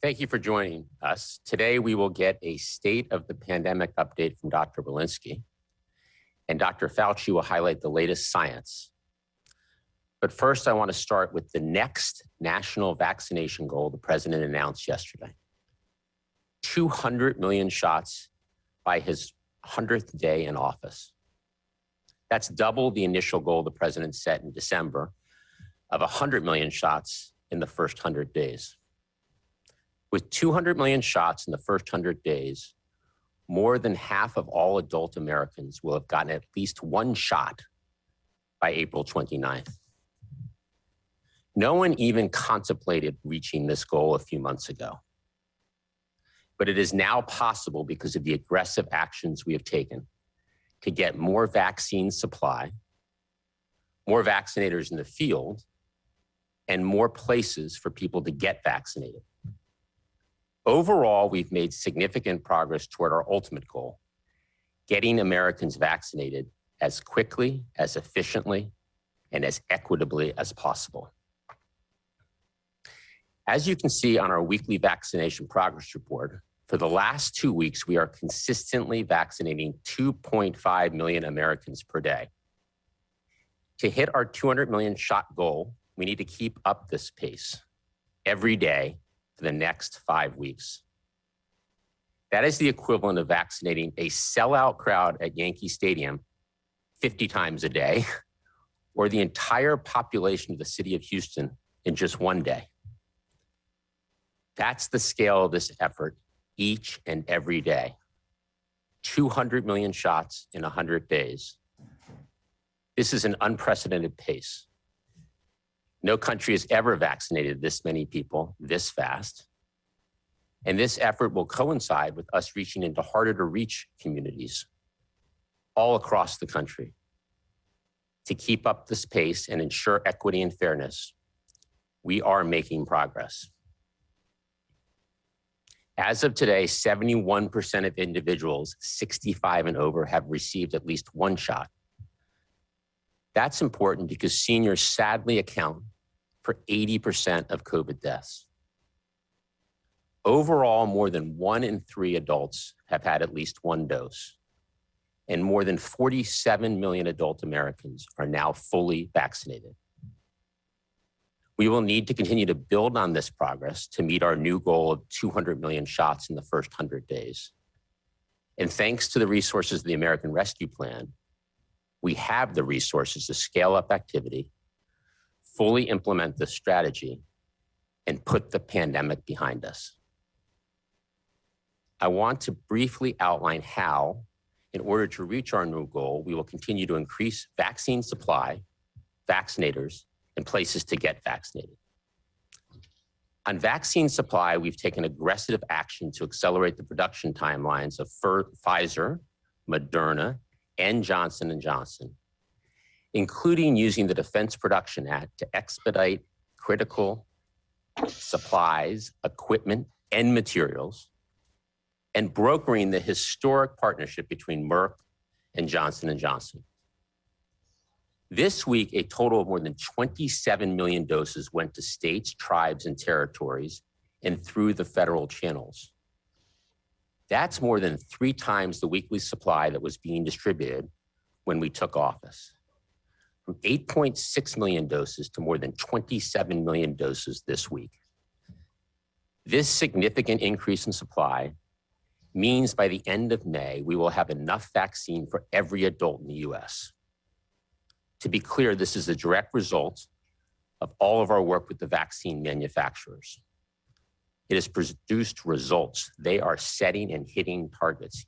Thank you for joining us. Today, we will get a state of the pandemic update from Dr. Walensky, and Dr. Fauci will highlight the latest science. But first, I want to start with the next national vaccination goal the president announced yesterday. 200 million shots by his 100th day in office. That's double the initial goal the president set in December of 100 million shots in the first 100 days. With 200 million shots in the first 100 days, more than half of all adult Americans will have gotten at least one shot by April 29th. No one even contemplated reaching this goal a few months ago. But it is now possible because of the aggressive actions we have taken to get more vaccine supply, more vaccinators in the field, and more places for people to get vaccinated. Overall, we've made significant progress toward our ultimate goal, getting Americans vaccinated as quickly, as efficiently, and as equitably as possible. As you can see on our weekly vaccination progress report, for the last 2 weeks, we are consistently vaccinating 2.5 million Americans per day. To hit our 200 million shot goal, we need to keep up this pace every day for the next 5 weeks. That is the equivalent of vaccinating a sellout crowd at Yankee Stadium 50 times a day, or the entire population of the city of Houston in just one day. That's the scale of this effort each and every day. 200 million shots in 100 days. This is an unprecedented pace. No country has ever vaccinated this many people this fast. And this effort will coincide with us reaching into harder to reach communities all across the country. To keep up this pace and ensure equity and fairness, we are making progress. As of today, 71% of individuals 65 and over have received at least one shot. That's important because seniors sadly account for 80% of COVID deaths. Overall, more than 1 in 3 adults have had at least one dose, and more than 47 million adult Americans are now fully vaccinated. We will need to continue to build on this progress to meet our new goal of 200 million shots in the first 100 days. And thanks to the resources of the American Rescue Plan, we have the resources to scale up activity, fully implement this strategy, and put the pandemic behind us. I want to briefly outline how, in order to reach our new goal, we will continue to increase vaccine supply, vaccinators, and places to get vaccinated. On vaccine supply, we've taken aggressive action to accelerate the production timelines of Pfizer, Moderna, and Johnson & Johnson, including using the Defense Production Act to expedite critical supplies, equipment, and materials, and brokering the historic partnership between Merck and Johnson & Johnson. This week, a total of more than 27 million doses went to states, tribes, and territories and through the federal channels. That's more than 3 times the weekly supply that was being distributed when we took office. From 8.6 million doses to more than 27 million doses this week. This significant increase in supply means by the end of May, we will have enough vaccine for every adult in the US. To be clear, this is a direct result of all of our work with the vaccine manufacturers. It has produced results. They are setting and hitting targets.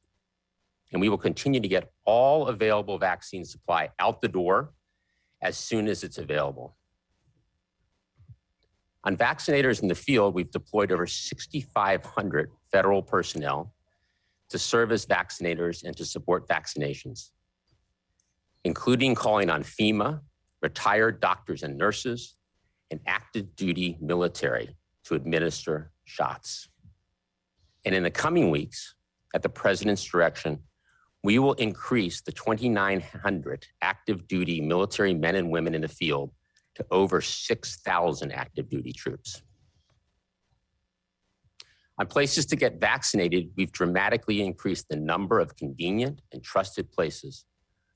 And we will continue to get all available vaccine supply out the door as soon as it's available. On vaccinators in the field, we've deployed over 6,500 federal personnel to serve as vaccinators and to support vaccinations, including calling on FEMA, retired doctors and nurses, and active duty military to administer shots. And in the coming weeks, at the president's direction, we will increase the 2,900 active duty military men and women in the field to over 6,000 active duty troops. On places to get vaccinated, we've dramatically increased the number of convenient and trusted places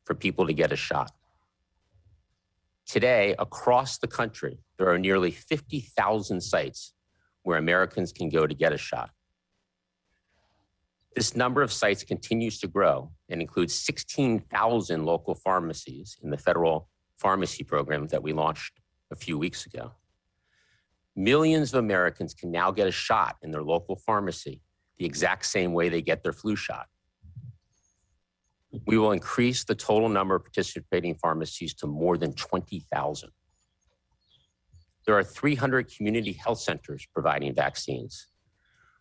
for people to get a shot. Today, across the country, there are nearly 50,000 sites where Americans can go to get a shot. This number of sites continues to grow and includes 16,000 local pharmacies in the federal pharmacy program that we launched a few weeks ago. Millions of Americans can now get a shot in their local pharmacy the exact same way they get their flu shot. We will increase the total number of participating pharmacies to more than 20,000. There are 300 community health centers providing vaccines,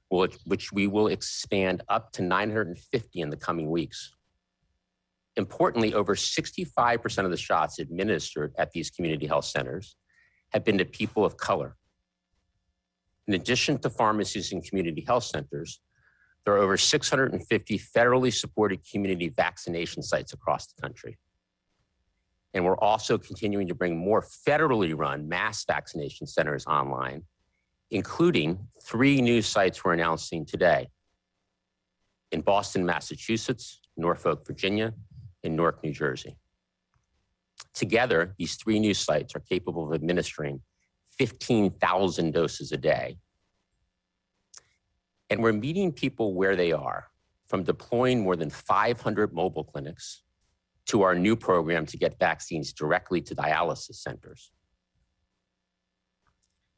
which we will expand up to 950 in the coming weeks. Importantly, over 65% of the shots administered at these community health centers have been to people of color. In addition to pharmacies and community health centers, there are over 650 federally supported community vaccination sites across the country. And we're also continuing to bring more federally run mass vaccination centers online, including 3 new sites we're announcing today in Boston, Massachusetts, Norfolk, Virginia, and Newark, New Jersey. Together, these 3 new sites are capable of administering 15,000 doses a day. And we're meeting people where they are, from deploying more than 500 mobile clinics to our new program to get vaccines directly to dialysis centers.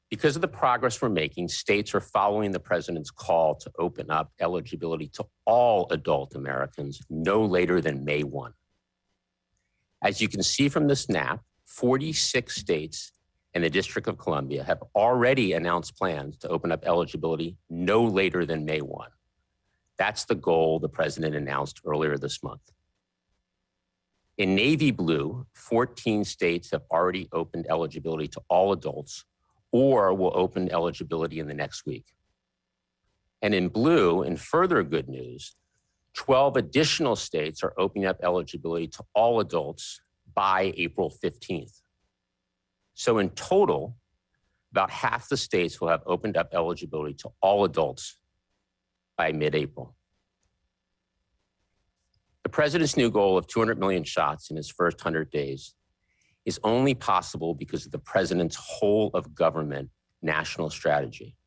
Because of the progress we're making, states are following the president's call to open up eligibility to all adult Americans no later than May 1. As you can see from this map, 46 states and the District of Columbia have already announced plans to open up eligibility no later than May 1. That's the goal the president announced earlier this month. In navy blue, 14 states have already opened eligibility to all adults or will open eligibility in the next week. And in blue, in further good news, 12 additional states are opening up eligibility to all adults by April 15th. So in total, about half the states will have opened up eligibility to all adults by mid-April. The president's new goal of 200 million shots in his first 100 days is only possible because of the president's whole of government national strategy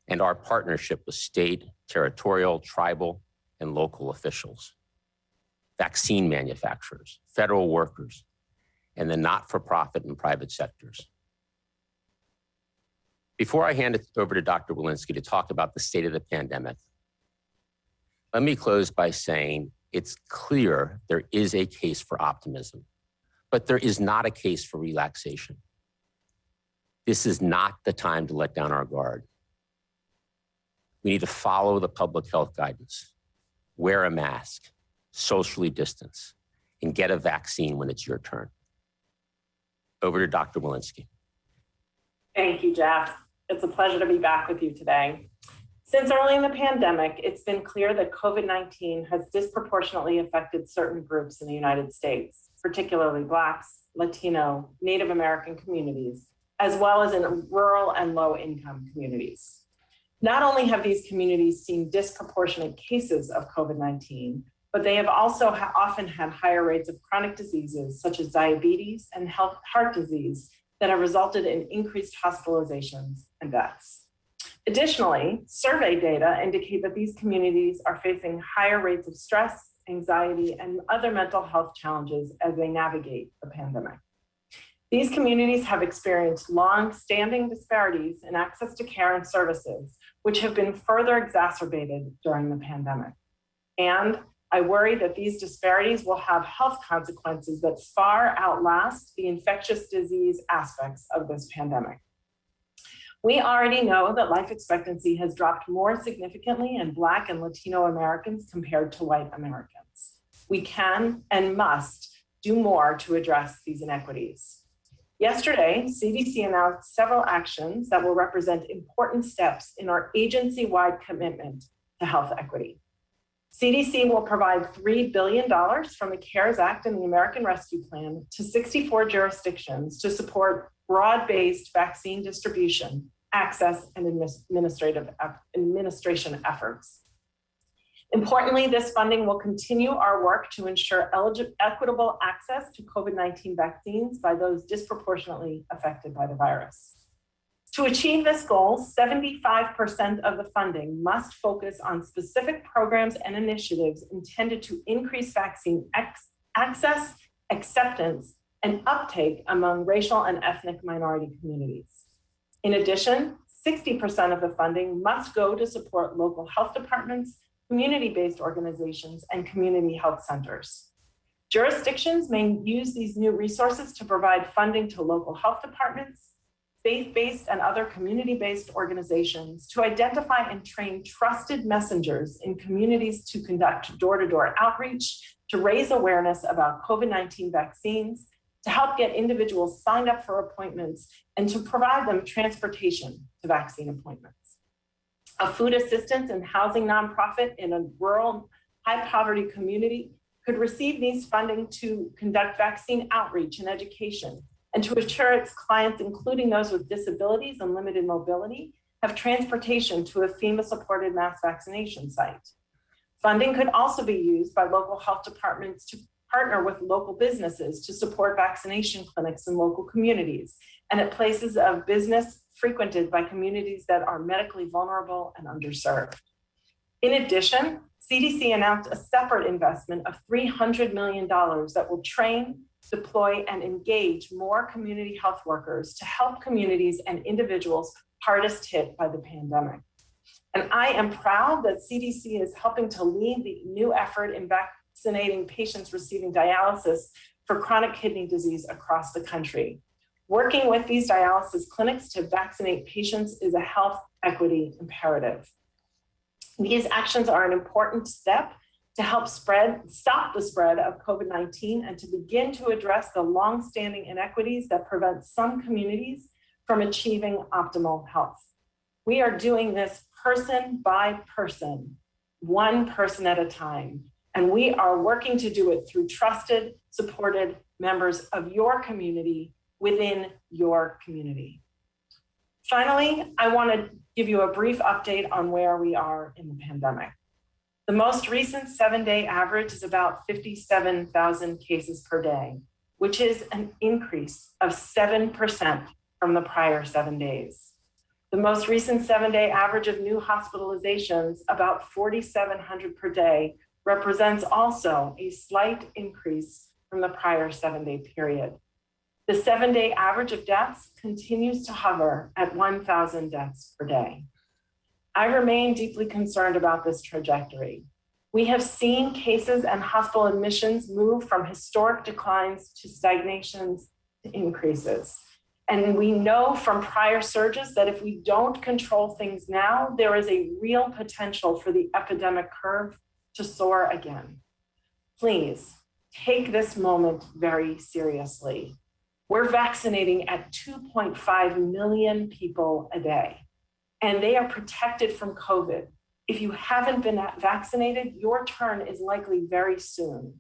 and our partnership with state, territorial, tribal, and local officials, vaccine manufacturers, federal workers, and the not-for-profit and private sectors. Before I hand it over to Dr. Walensky to talk about the state of the pandemic, let me close by saying it's clear there is a case for optimism, but there is not a case for relaxation. This is not the time to let down our guard. We need to follow the public health guidance, wear a mask, socially distance, and get a vaccine when it's your turn. Over to Dr. Walensky. Thank you, Jeff. It's a pleasure to be back with you today. Since early in the pandemic, it's been clear that COVID-19 has disproportionately affected certain groups in the United States, particularly Blacks, Latino, Native American communities, as well as in rural and low-income communities. Not only have these communities seen disproportionate cases of COVID-19, but they have also often had higher rates of chronic diseases such as diabetes and heart disease that have resulted in increased hospitalizations and deaths. Additionally, survey data indicate that these communities are facing higher rates of stress, anxiety, and other mental health challenges as they navigate the pandemic. These communities have experienced long-standing disparities in access to care and services, which have been further exacerbated during the pandemic. And I worry that these disparities will have health consequences that far outlast the infectious disease aspects of this pandemic. We already know that life expectancy has dropped more significantly in Black and Latino Americans compared to white Americans. We can and must do more to address these inequities. Yesterday, CDC announced several actions that will represent important steps in our agency-wide commitment to health equity. CDC will provide $3 billion from the CARES Act and the American Rescue Plan to 64 jurisdictions to support broad-based vaccine distribution, access, and administrative administration efforts. Importantly, this funding will continue our work to ensure equitable access to COVID-19 vaccines by those disproportionately affected by the virus. To achieve this goal, 75% of the funding must focus on specific programs and initiatives intended to increase vaccine access, acceptance, and uptake among racial and ethnic minority communities. In addition, 60% of the funding must go to support local health departments, community-based organizations, and community health centers. Jurisdictions may use these new resources to provide funding to local health departments, faith-based and other community-based organizations to identify and train trusted messengers in communities to conduct door-to-door outreach, to raise awareness about COVID-19 vaccines, to help get individuals signed up for appointments, and to provide them transportation to vaccine appointments. A food assistance and housing nonprofit in a rural, high-poverty community could receive these funding to conduct vaccine outreach and education, and to ensure its clients, including those with disabilities and limited mobility, have transportation to a FEMA-supported mass vaccination site. Funding could also be used by local health departments to partner with local businesses to support vaccination clinics in local communities and at places of business frequented by communities that are medically vulnerable and underserved. In addition, CDC announced a separate investment of $300 million that will train, deploy, and engage more community health workers to help communities and individuals hardest hit by the pandemic. And I am proud that CDC is helping to lead the new effort in vaccinating patients receiving dialysis for chronic kidney disease across the country. Working with these dialysis clinics to vaccinate patients is a health equity imperative. These actions are an important step to help stop the spread of COVID-19 and to begin to address the longstanding inequities that prevent some communities from achieving optimal health. We are doing this person by person, one person at a time, and we are working to do it through trusted, supported members of your community within your community. Finally, I want to give you a brief update on where we are in the pandemic. The most recent 7-day average is about 57,000 cases per day, which is an increase of 7% from the prior 7 days. The most recent 7-day average of new hospitalizations, about 4,700 per day, represents also a slight increase from the prior 7-day period. The 7-day average of deaths continues to hover at 1,000 deaths per day. I remain deeply concerned about this trajectory. We have seen cases and hospital admissions move from historic declines to stagnations to increases. And we know from prior surges that if we don't control things now, there is a real potential for the epidemic curve to soar again. Please take this moment very seriously. We're vaccinating at 2.5 million people a day, and they are protected from COVID. If you haven't been vaccinated, your turn is likely very soon.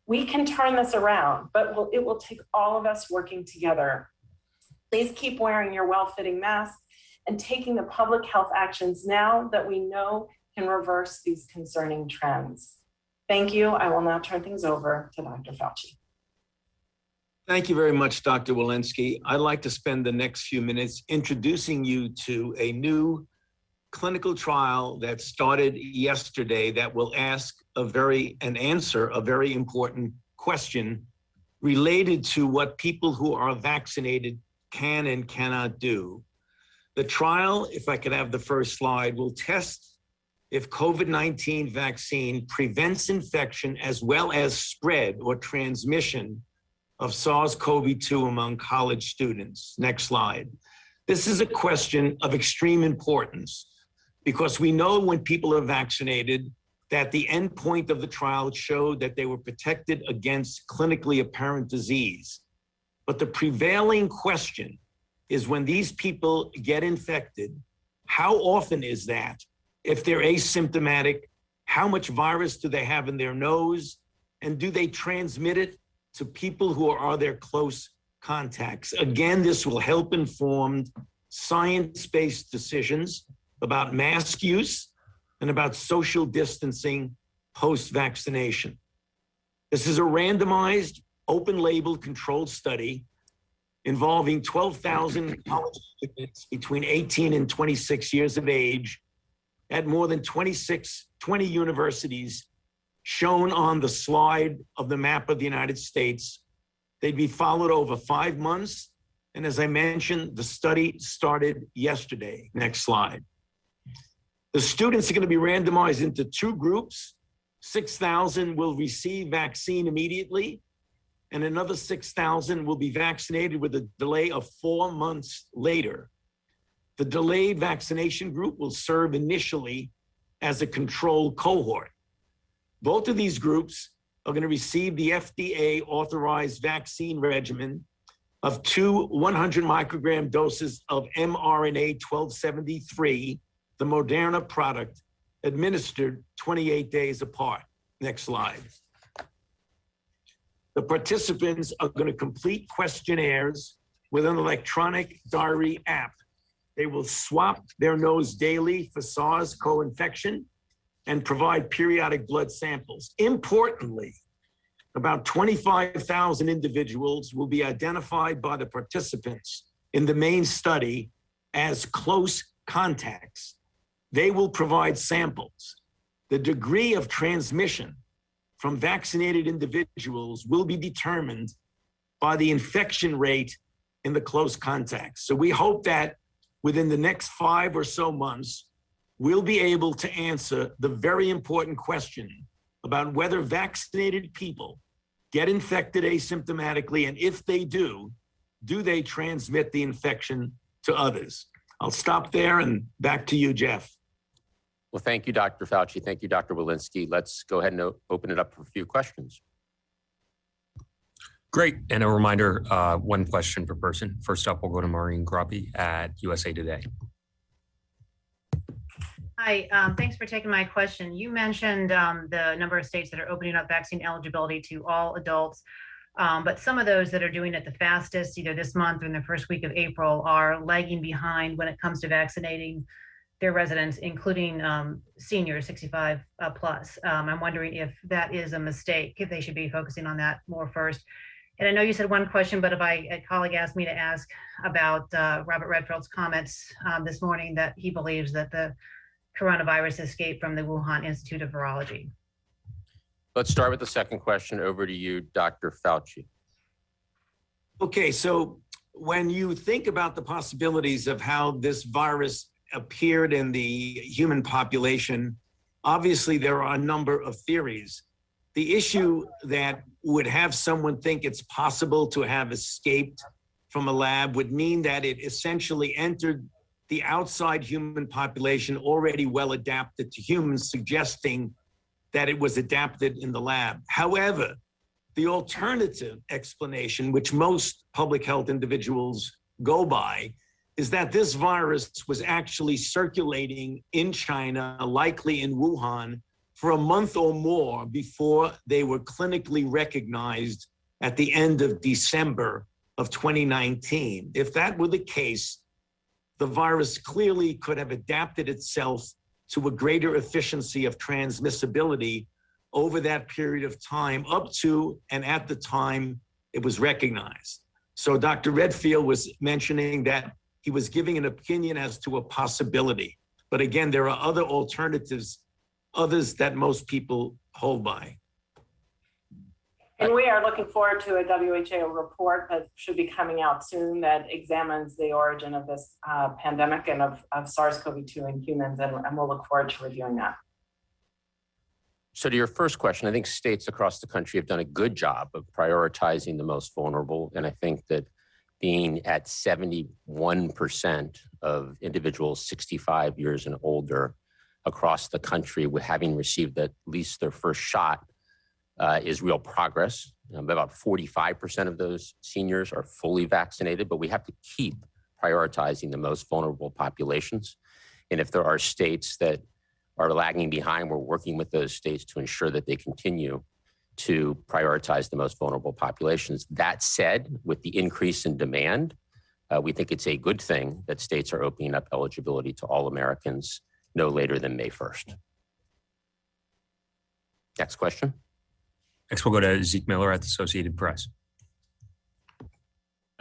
We can turn this around, but it will take all of us working together. Please keep wearing your well-fitting mask and taking the public health actions now that we know can reverse these concerning trends. Thank you. I will now turn things over to Dr. Fauci. Thank you very much, Dr. Walensky. I'd like to spend the next few minutes introducing you to a new clinical trial that started yesterday that will answer a very important question related to what people who are vaccinated can and cannot do. The trial, if I could have the first slide, will test if COVID-19 vaccine prevents infection as well as spread or transmission of SARS-CoV-2 among college students. Next slide. This is a question of extreme importance because we know when people are vaccinated that the endpoint of the trial showed that they were protected against clinically apparent disease. But the prevailing question is when these people get infected, how often is that? If they're asymptomatic, how much virus do they have in their nose? And do they transmit it to people who are their close contacts? Again, this will help inform science-based decisions about mask use, and about social distancing post-vaccination. This is a randomized, open-label controlled study involving 12,000 college students between 18 and 26 years of age at more than 20 universities shown on the slide of the map of the United States. They'd be followed over 5 months. And as I mentioned, the study started yesterday. Next slide. The students are going to be randomized into 2 groups. 6,000 will receive vaccine immediately, and another 6,000 will be vaccinated with a delay of 4 months later. The delayed vaccination group will serve initially as a control cohort. Both of these groups are going to receive the FDA authorized vaccine regimen of 2 100 microgram doses of mRNA 1273, the Moderna product, administered 28 days apart. Next slide. The participants are going to complete questionnaires with an electronic diary app. They will swab their nose daily for SARS co-infection and provide periodic blood samples. Importantly, about 25,000 individuals will be identified by the participants in the main study as close contacts. They will provide samples. The degree of transmission from vaccinated individuals will be determined by the infection rate in the close contacts. So we hope that within the next 5 or so months, we'll be able to answer the very important question about whether vaccinated people get infected asymptomatically, and if they do they transmit the infection to others? I'll stop there and back to you, Jeff. Well, thank you, Dr. Fauci. Thank you, Dr. Walensky. Let's go ahead and open it up for a few questions. Great. And a reminder, 1 question per person. First up, we'll go to Maureen Groppe at USA Today. Hi, thanks for taking my question. You mentioned the number of states that are opening up vaccine eligibility to all adults, but some of those that are doing it the fastest, either this month or in the first week of April, are lagging behind when it comes to vaccinating their residents, including seniors 65 plus. I'm wondering if that is a mistake, if they should be focusing on that more first. And I know you said 1 question, but if a colleague asked me to ask about Robert Redfield's comments this morning that he believes that the coronavirus escaped from the Wuhan Institute of Virology. Let's start with the second question. Over to you, Dr. Fauci. Okay, so when you think about the possibilities of how this virus appeared in the human population, obviously there are a number of theories. The issue that would have someone think it's possible to have escaped from a lab would mean that it essentially entered the outside human population already well adapted to humans, suggesting that it was adapted in the lab. However, the alternative explanation, which most public health individuals go by, is that this virus was actually circulating in China, likely in Wuhan, for a month or more before they were clinically recognized at the end of December of 2019. If that were the case, the virus clearly could have adapted itself to a greater efficiency of transmissibility over that period of time, up to and at the time it was recognized. So Dr. Redfield was mentioning that he was giving an opinion as to a possibility. But again, there are other alternatives, others that most people hold by. And we are looking forward to a WHO report that should be coming out soon that examines the origin of this pandemic and of SARS-CoV-2 in humans, and we'll look forward to reviewing that. So to your first question, I think states across the country have done a good job of prioritizing the most vulnerable. And I think that being at 71% of individuals 65 years and older across the country with having received at least their first shot is real progress. About 45% of those seniors are fully vaccinated, but we have to keep prioritizing the most vulnerable populations. And if there are states that are lagging behind, we're working with those states to ensure that they continue to prioritize the most vulnerable populations. That said, with the increase in demand, We think it's a good thing that states are opening up eligibility to all Americans no later than May 1st. Next question. Next, we'll go to Zeke Miller at the Associated Press.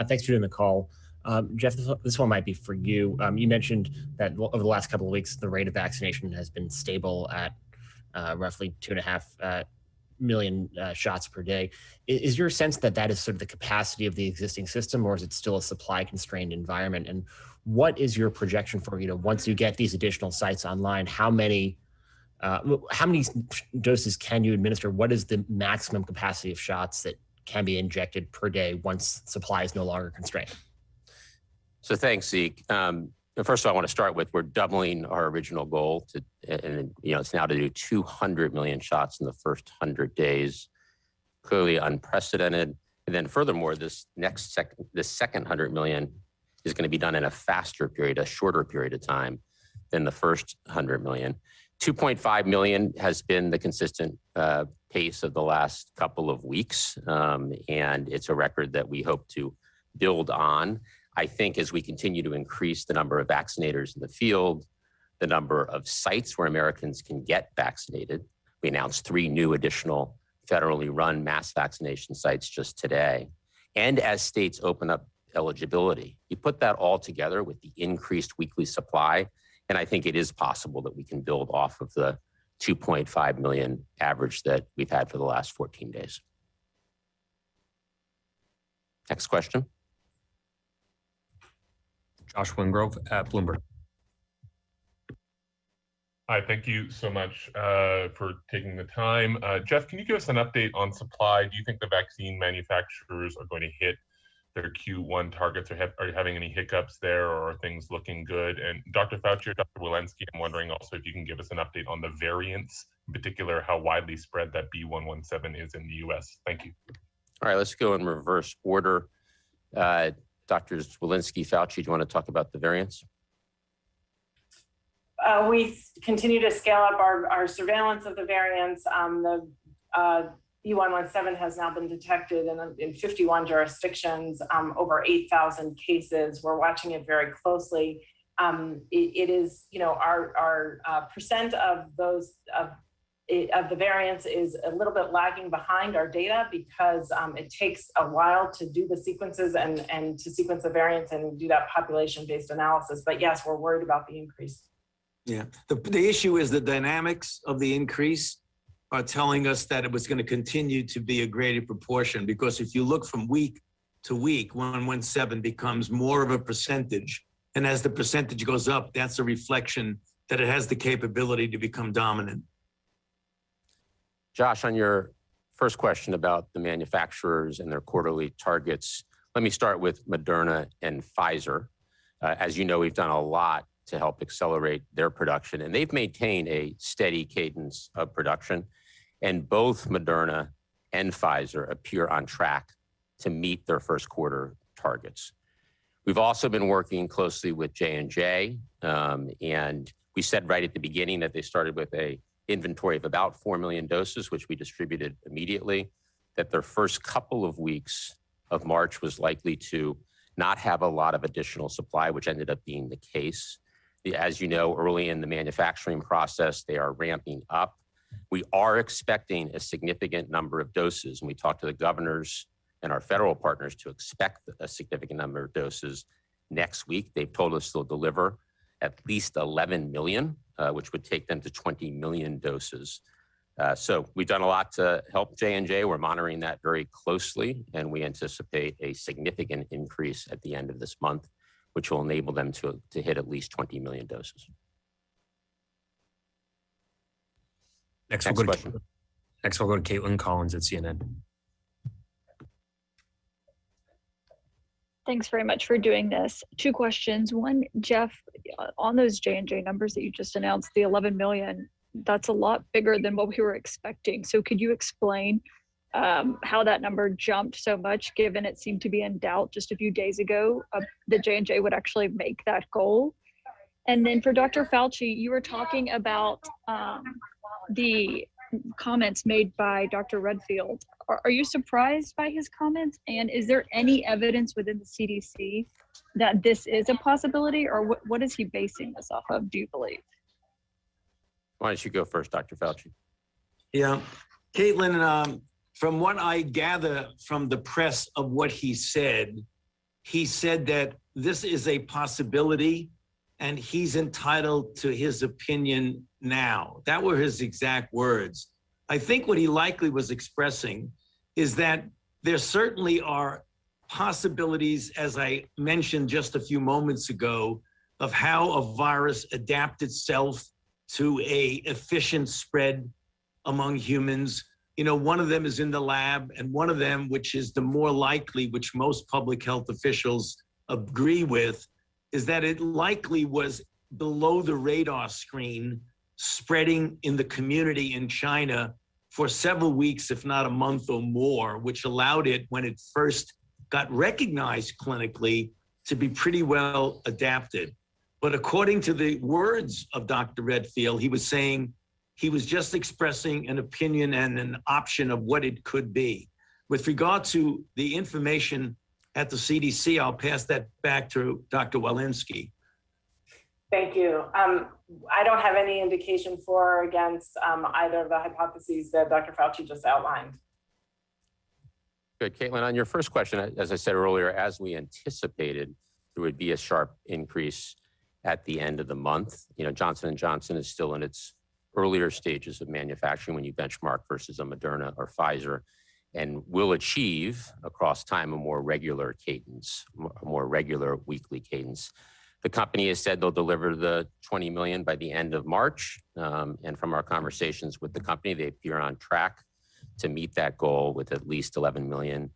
Thanks for doing the call. Jeff, this one might be for you. You mentioned that over the last couple of weeks, the rate of vaccination has been stable at roughly 2.5 million shots per day. Is your sense that that is sort of the capacity of the existing system, or is it still a supply constrained environment? And what is your projection for, once you get these additional sites online, how many doses can you administer? What is the maximum capacity of shots that can be injected per day once supply is no longer constrained? So thanks, Zeke. First of all, I want to start with, we're doubling our original goal to, and it's now to do 200 million shots in the first 100 days. Clearly unprecedented. And then furthermore, this second 100 million is going to be done in a faster period, a shorter period of time than the first 100 million. 2.5 million has been the consistent pace of the last couple of weeks. And it's a record that we hope to build on. I think as we continue to increase the number of vaccinators in the field, the number of sites where Americans can get vaccinated, we announced 3 new additional federally run mass vaccination sites just today. And as states open up eligibility, you put that all together with the increased weekly supply, and I think it is possible that we can build off of the 2.5 million average that we've had for the last 14 days. Next question. Josh Wingrove at Bloomberg. Hi, thank you so much for taking the time. Jeff, can you give us an update on supply? Do you think the vaccine manufacturers are going to hit their Q1 targets, or are you having any hiccups there, or are things looking good? And Dr. Fauci or Dr. Walensky, I'm wondering also if you can give us an update on the variants, in particular, how widely spread that B117 is in the US. Thank you. All right, let's go in reverse order. Drs. Walensky, Fauci, do you want to talk about the variants? We continue to scale up our surveillance of the variants. The B117 has now been detected in 51 jurisdictions, over 8,000 cases. We're watching it very closely. It is, our percent of those of the variants is a little bit lagging behind our data because it takes a while to do the sequences and to sequence the variants and do that population-based analysis. But yes, we're worried about the increase. Yeah, the issue is the dynamics of the increase are telling us that it was going to continue to be a greater proportion, because if you look from week to week, 117 becomes more of a percentage. And as the percentage goes up, that's a reflection that it has the capability to become dominant. Josh, on your first question about the manufacturers and their quarterly targets, let me start with Moderna and Pfizer. As you know, we've done a lot to help accelerate their production, and they've maintained a steady cadence of production. And both Moderna and Pfizer appear on track to meet their first quarter targets. We've also been working closely with J&J, and we said right at the beginning that they started with a inventory of about 4 million doses, which we distributed immediately, that their first couple of weeks of March was likely to not have a lot of additional supply, which ended up being the case. As you know, early in the manufacturing process, they are ramping up. We are expecting a significant number of doses, and we talked to the governors and our federal partners to expect a significant number of doses next week. They've told us they'll deliver at least 11 million, which would take them to 20 million doses. So we've done a lot to help J&J. We're monitoring that very closely, and we anticipate a significant increase at the end of this month, which will enable them to hit at least 20 million doses. Next, we'll go to Caitlin Collins at CNN. Thanks very much for doing this. 2 questions. One, Jeff, on those J&J numbers that you just announced, the 11 million, that's a lot bigger than what we were expecting. So could you explain how that number jumped so much, given it seemed to be in doubt just a few days ago that J&J would actually make that goal? And then for Dr. Fauci, you were talking about the comments made by Dr. Redfield. Are you surprised by his comments? And is there any evidence within the CDC that this is a possibility, or what is he basing this off of, do you believe? Why don't you go first, Dr. Fauci? Yeah, Caitlin, from what I gather from the press of what he said that this is a possibility and he's entitled to his opinion now. That were his exact words. I think what he likely was expressing is that there certainly are possibilities, as I mentioned just a few moments ago, of how a virus adapts itself to a efficient spread among humans. You know, one of them is in the lab, and one of them, which is the more likely, which most public health officials agree with, is that it likely was below the radar screen, spreading in the community in China for several weeks, if not a month or more, which allowed it, when it first got recognized clinically, to be pretty well adapted. But according to the words of Dr. Redfield, he was saying he was just expressing an opinion and an option of what it could be. With regard to the information at the CDC, I'll pass that back to Dr. Walensky. Thank you. I don't have any indication for or against either of the hypotheses that Dr. Fauci just outlined. Good. Caitlin, on your first question, as I said earlier, as we anticipated, there would be a sharp increase at the end of the month. You know, Johnson & Johnson is still in its earlier stages of manufacturing when you benchmark versus a Moderna or Pfizer, and will achieve across time a more regular cadence, a more regular weekly cadence. The company has said they'll deliver the 20 million by the end of March. And from our conversations with the company, they appear on track to meet that goal with at least 11 million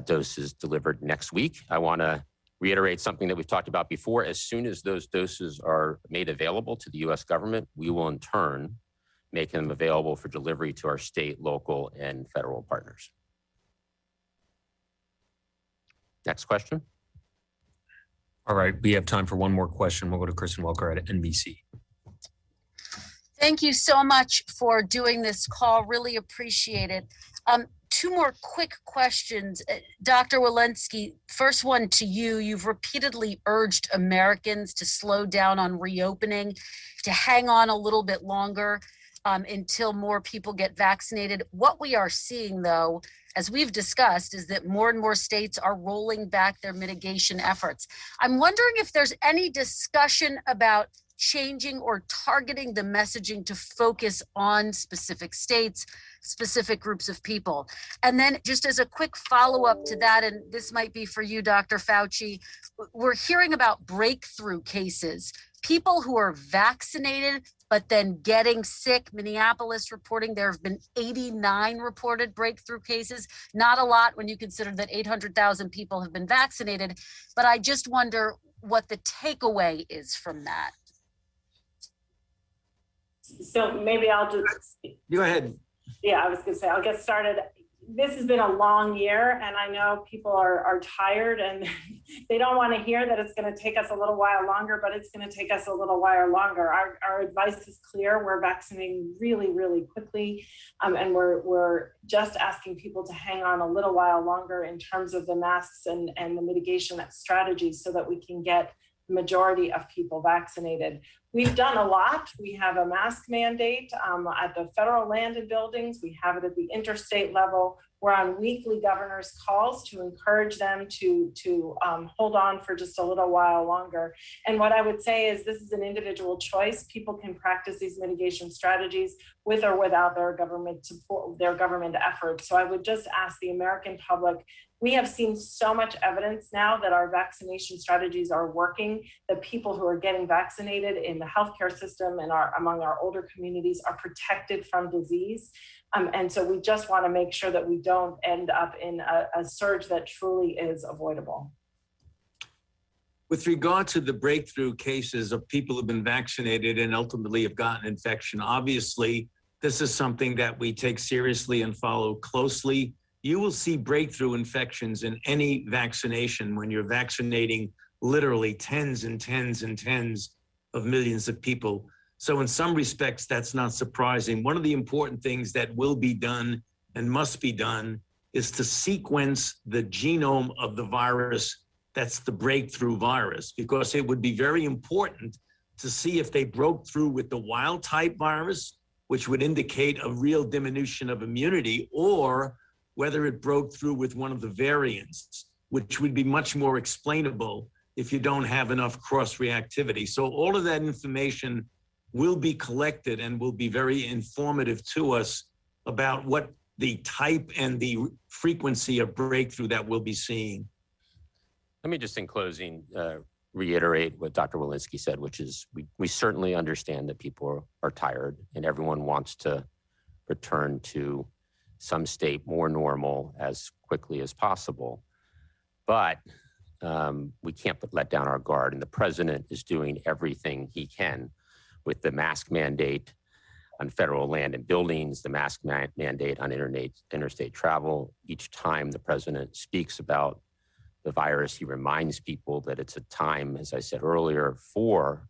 doses delivered next week. I want to reiterate something that we've talked about before. As soon as those doses are made available to the US government, we will in turn make them available for delivery to our state, local, and federal partners. Next question. All right, we have time for one more question. We'll go to Kristen Welker at NBC. Thank you so much for doing this call. Really appreciate it. Two more quick questions. Dr. Walensky, first one to you. You've repeatedly urged Americans to slow down on reopening, to hang on a little bit longer until more people get vaccinated. What we are seeing, though, as we've discussed, is that more and more states are rolling back their mitigation efforts. I'm wondering if there's any discussion about changing or targeting the messaging to focus on specific states, specific groups of people. And then just as a quick follow-up to that, and this might be for you, Dr. Fauci, we're hearing about breakthrough cases, people who are vaccinated but then getting sick. Minneapolis reporting there have been 89 reported breakthrough cases. Not a lot when you consider that 800,000 people have been vaccinated, but I just wonder what the takeaway is from that. So maybe I'll just... Go ahead. Yeah, I was going to say, I'll get started. This has been a long year, and I know people are tired and they don't want to hear that it's going to take us a little while longer, but it's going to take us a little while longer. Our advice is clear. We're vaccinating really, really quickly, and we're just asking people to hang on a little while longer in terms of the masks and the mitigation strategies so that we can get the majority of people vaccinated. We've done a lot. We have a mask mandate at the federal land and buildings. We have it at the interstate level. We're on weekly governor's calls to encourage them to hold on for just a little while longer. And what I would say is this is an individual choice. People can practice these mitigation strategies with or without their government support, their government efforts. So I would just ask the American public, we have seen so much evidence now that our vaccination strategies are working, that people who are getting vaccinated in the healthcare system and among our older communities are protected from disease. And so we just want to make sure that we don't end up in a surge that truly is avoidable. With regard to the breakthrough cases of people who've been vaccinated and ultimately have gotten infection, obviously, this is something that we take seriously and follow closely. You will see breakthrough infections in any vaccination when you're vaccinating literally tens and tens and tens of millions of people. So in some respects, that's not surprising. One of the important things that will be done and must be done is to sequence the genome of the virus that's the breakthrough virus, because it would be very important to see if they broke through with the wild type virus, which would indicate a real diminution of immunity, or whether it broke through with one of the variants, which would be much more explainable if you don't have enough cross-reactivity. So all of that information will be collected and will be very informative to us about what the type and the frequency of breakthrough that we'll be seeing. Let me just in closing reiterate what Dr. Walensky said, which is we certainly understand that people are tired and everyone wants to return to some state more normal as quickly as possible. But we can't let down our guard, and the president is doing everything he can with the mask mandate on federal land and buildings, the mask mandate on interstate travel. Each time the president speaks about the virus, he reminds people that it's a time, as I said earlier, for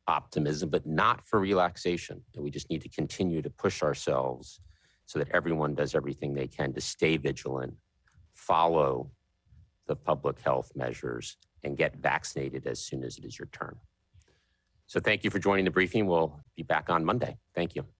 optimism, but not for relaxation. And we just need to continue to push ourselves so that everyone does everything they can to stay vigilant, follow the public health measures, and get vaccinated as soon as it is your turn. So thank you for joining the briefing. We'll be back on Monday. Thank you.